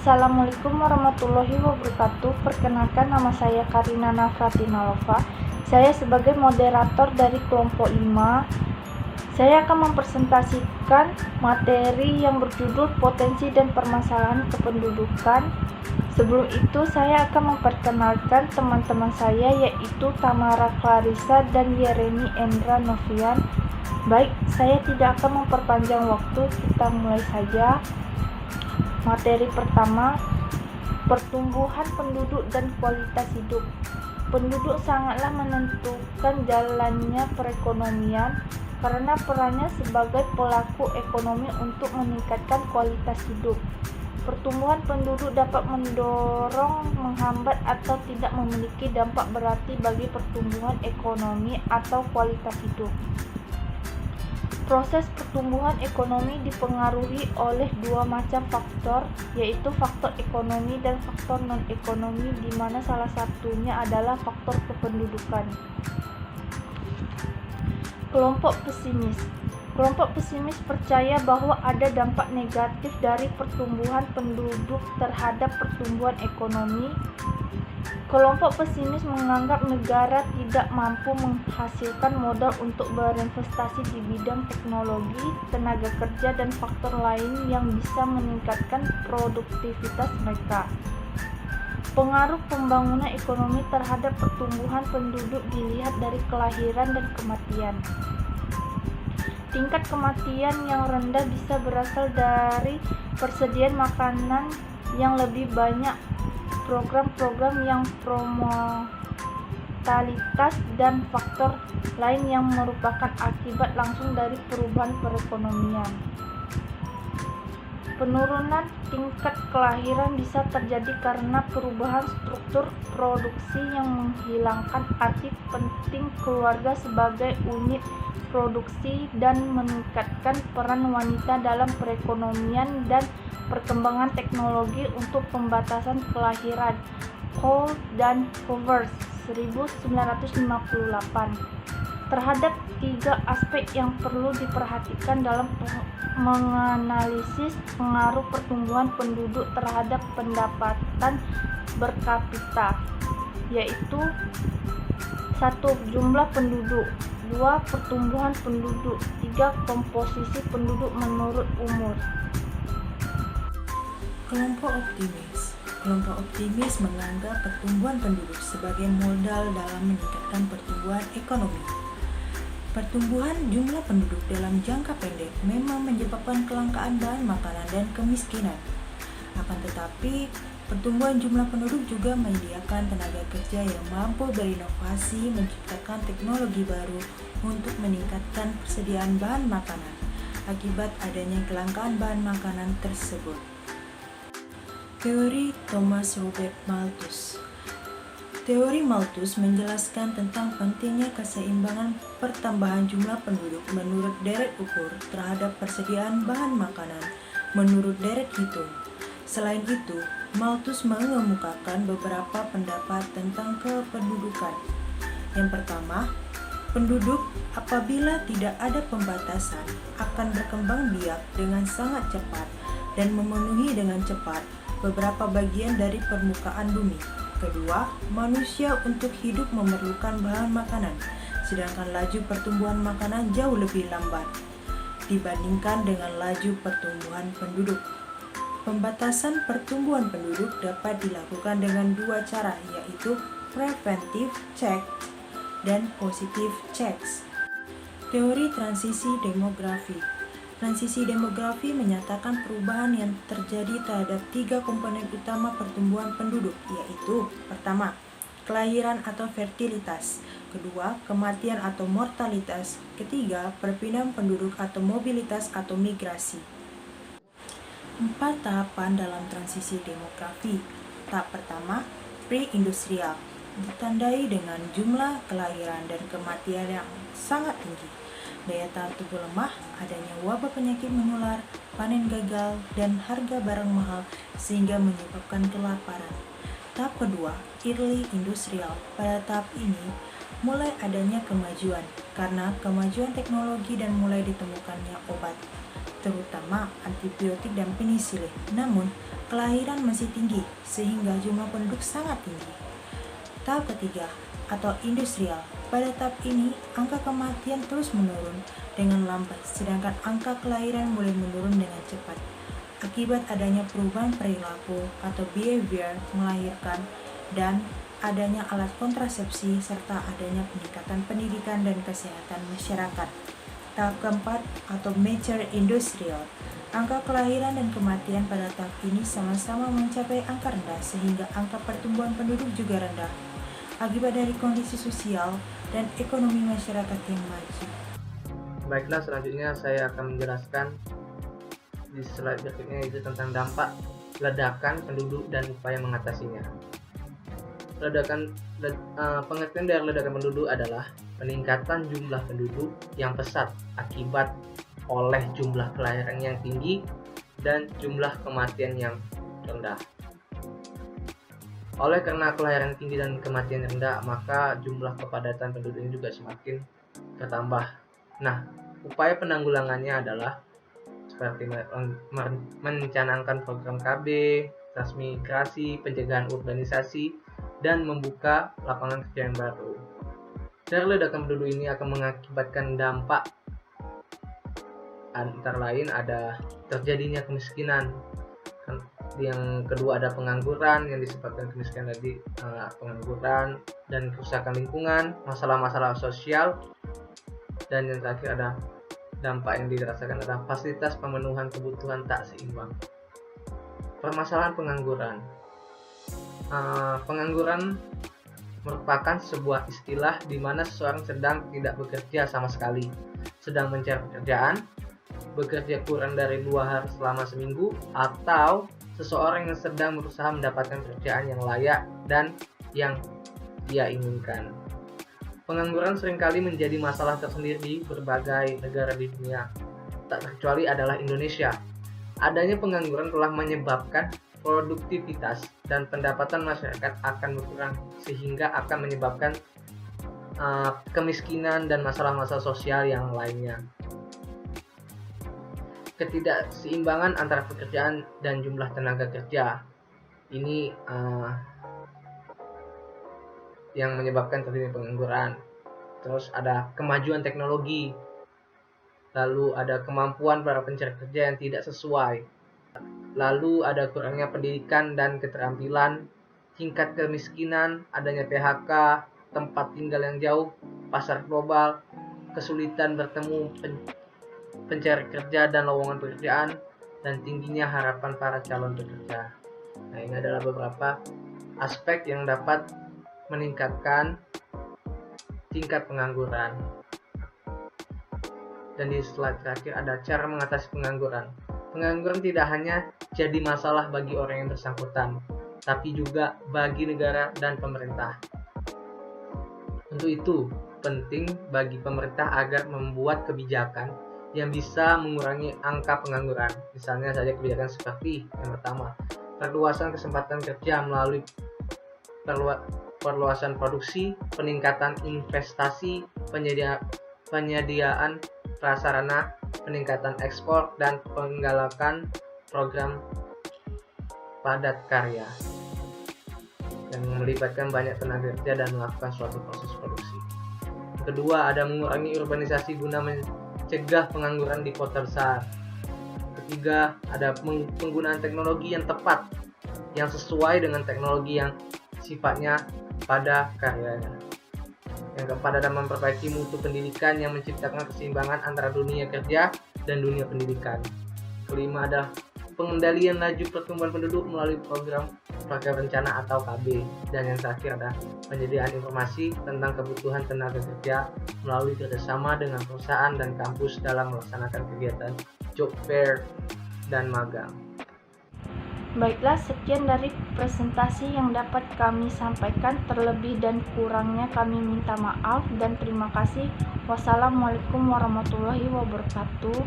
Assalamualaikum warahmatullahi wabarakatuh. Perkenalkan, nama saya Karina Nafratinalova. Saya sebagai moderator dari kelompok 5. Saya akan mempresentasikan materi yang berjudul Potensi dan Permasalahan Kependudukan. Sebelum itu, saya akan memperkenalkan teman-teman saya, yaitu Tamara Clarissa dan Yeremi Endra Novian. Baik, saya tidak akan memperpanjang waktu, kita mulai saja. Materi pertama, pertumbuhan penduduk dan kualitas hidup. Penduduk sangatlah menentukan jalannya perekonomian karena perannya sebagai pelaku ekonomi untuk meningkatkan kualitas hidup. Pertumbuhan penduduk dapat mendorong, menghambat, atau tidak memiliki dampak berarti bagi pertumbuhan ekonomi atau kualitas hidup. Proses pertumbuhan ekonomi dipengaruhi oleh dua macam faktor, yaitu faktor ekonomi dan faktor non-ekonomi, di mana salah satunya adalah faktor kependudukan. Kelompok pesimis. Kelompok pesimis percaya bahwa ada dampak negatif dari pertumbuhan penduduk terhadap pertumbuhan ekonomi. Kelompok pesimis menganggap negara tidak mampu menghasilkan modal untuk berinvestasi di bidang teknologi, tenaga kerja, dan faktor lain yang bisa meningkatkan produktivitas mereka. Pengaruh pembangunan ekonomi terhadap pertumbuhan penduduk dilihat dari kelahiran dan kematian. Tingkat kematian yang rendah bisa berasal dari persediaan makanan yang lebih banyak, program-program yang promortalitas, dan faktor lain yang merupakan akibat langsung dari perubahan perekonomian. Penurunan tingkat kelahiran bisa terjadi karena perubahan struktur produksi yang menghilangkan arti penting keluarga sebagai unit produksi dan meningkatkan peran wanita dalam perekonomian dan perkembangan teknologi untuk pembatasan kelahiran. Cole dan Covers 1958. Terhadap tiga aspek yang perlu diperhatikan dalam menganalisis pengaruh pertumbuhan penduduk terhadap pendapatan berkapita, yaitu 1. Jumlah penduduk, 2. Pertumbuhan penduduk, 3. Komposisi penduduk menurut umur. Kelompok optimis. Kelompok optimis menganggap pertumbuhan penduduk sebagai modal dalam meningkatkan pertumbuhan ekonomi. Pertumbuhan jumlah penduduk dalam jangka pendek memang menyebabkan kelangkaan bahan makanan dan kemiskinan. Akan tetapi, pertumbuhan jumlah penduduk juga menyediakan tenaga kerja yang mampu berinovasi, menciptakan teknologi baru untuk meningkatkan persediaan bahan makanan akibat adanya kelangkaan bahan makanan tersebut. Teori Thomas Robert Malthus. Teori Malthus menjelaskan tentang pentingnya keseimbangan pertambahan jumlah penduduk menurut deret ukur terhadap persediaan bahan makanan menurut deret hitung. Selain itu, Malthus mengemukakan beberapa pendapat tentang kependudukan. Yang pertama, penduduk apabila tidak ada pembatasan akan berkembang biak dengan sangat cepat dan memenuhi dengan cepat beberapa bagian dari permukaan bumi. Kedua, manusia untuk hidup memerlukan bahan makanan, sedangkan laju pertumbuhan makanan jauh lebih lambat dibandingkan dengan laju pertumbuhan penduduk. Pembatasan pertumbuhan penduduk dapat dilakukan dengan dua cara, yaitu preventive check dan positive checks. Teori transisi demografi. Transisi demografi menyatakan perubahan yang terjadi terhadap tiga komponen utama pertumbuhan penduduk, yaitu pertama, kelahiran atau fertilitas, kedua, kematian atau mortalitas, ketiga, perpindahan penduduk atau mobilitas atau migrasi. 4 tahapan dalam transisi demografi. Tahap pertama, pre-industrial, ditandai dengan jumlah kelahiran dan kematian yang sangat tinggi, daya tahan tubuh lemah, adanya wabah penyakit menular, panen gagal, dan harga barang mahal sehingga menyebabkan kelaparan. Tahap kedua, early industrial. Pada tahap ini, mulai adanya kemajuan karena kemajuan teknologi dan mulai ditemukannya obat. terutama antibiotik dan penisilin. Namun, kelahiran masih tinggi sehingga jumlah penduduk sangat tinggi. Tahap ketiga atau industrial. Pada tahap ini, angka kematian terus menurun dengan lambat, sedangkan angka kelahiran mulai menurun dengan cepat. Akibat adanya perubahan perilaku atau behavior melahirkan dan adanya alat kontrasepsi serta adanya peningkatan pendidikan dan kesehatan masyarakat. Tahap keempat atau mature industrial. Angka kelahiran dan kematian pada tahap ini sama-sama mencapai angka rendah sehingga angka pertumbuhan penduduk juga rendah akibat dari kondisi sosial dan ekonomi masyarakat yang maju. Baiklah, selanjutnya saya akan menjelaskan di slide berikutnya, yaitu tentang dampak ledakan penduduk dan upaya mengatasinya. Pengertian dari ledakan penduduk adalah peningkatan jumlah penduduk yang pesat akibat oleh jumlah kelahiran yang tinggi dan jumlah kematian yang rendah. Oleh karena kelahiran tinggi dan kematian rendah, maka jumlah kepadatan penduduk ini juga semakin bertambah. Nah, upaya penanggulangannya adalah seperti mencanangkan program KB, transmigrasi, pencegahan urbanisasi, dan membuka lapangan kerja yang baru. Dari ledakan penduduk ini akan mengakibatkan dampak antara lain ada terjadinya kemiskinan. Yang kedua ada pengangguran, yang disebabkan kemiskinan tadi pengangguran dan kerusakan lingkungan, masalah-masalah sosial, dan yang terakhir ada dampak yang dirasakan adalah fasilitas pemenuhan kebutuhan tak seimbang. Permasalahan pengangguran. Pengangguran merupakan sebuah istilah di mana seseorang sedang tidak bekerja sama sekali, sedang mencari pekerjaan, bekerja kurang dari 2 hari selama seminggu, atau seseorang yang sedang berusaha mendapatkan pekerjaan yang layak dan yang dia inginkan. Pengangguran seringkali menjadi masalah tersendiri di berbagai negara di dunia, tak terkecuali adalah Indonesia. Adanya pengangguran telah menyebabkan produktivitas dan pendapatan masyarakat akan berkurang, sehingga akan menyebabkan kemiskinan dan masalah-masalah sosial yang lainnya. Ketidakseimbangan antara pekerjaan dan jumlah tenaga kerja ini yang menyebabkan terjadinya pengangguran. Terus ada kemajuan teknologi, lalu ada kemampuan para pencari kerja yang tidak sesuai, lalu ada kurangnya pendidikan dan keterampilan, tingkat kemiskinan, adanya PHK, tempat tinggal yang jauh, pasar global, kesulitan bertemu pencari kerja dan lowongan pekerjaan, dan tingginya harapan para calon pekerja. Nah, ini adalah beberapa aspek yang dapat meningkatkan tingkat pengangguran. Dan di slide terakhir ada cara mengatasi pengangguran. Pengangguran tidak hanya jadi masalah bagi orang yang bersangkutan, tapi juga bagi negara dan pemerintah. Untuk itu, penting bagi pemerintah agar membuat kebijakan yang bisa mengurangi angka pengangguran. Misalnya saja kebijakan seperti yang pertama, perluasan kesempatan kerja melalui perluasan produksi, peningkatan investasi, penyediaan prasarana, peningkatan ekspor, dan penggalakan program padat karya yang melibatkan banyak tenaga kerja dan melakukan suatu proses produksi. Kedua, ada mengurangi urbanisasi guna mencegah pengangguran di kota besar. Ketiga, ada penggunaan teknologi yang tepat, yang sesuai dengan teknologi yang sifatnya pada karyanya. Yang keempat, ada memperbaiki mutu pendidikan yang menciptakan keseimbangan antara dunia kerja dan dunia pendidikan. Kelima, ada pengendalian laju pertumbuhan penduduk melalui program rencana atau KB. Dan yang terakhir ada penyediaan informasi tentang kebutuhan tenaga kerja melalui kerjasama dengan perusahaan dan kampus dalam melaksanakan kegiatan job fair dan magang. Baiklah, sekian dari presentasi yang dapat kami sampaikan. Terlebih dan kurangnya kami minta maaf dan terima kasih. Wassalamualaikum warahmatullahi wabarakatuh.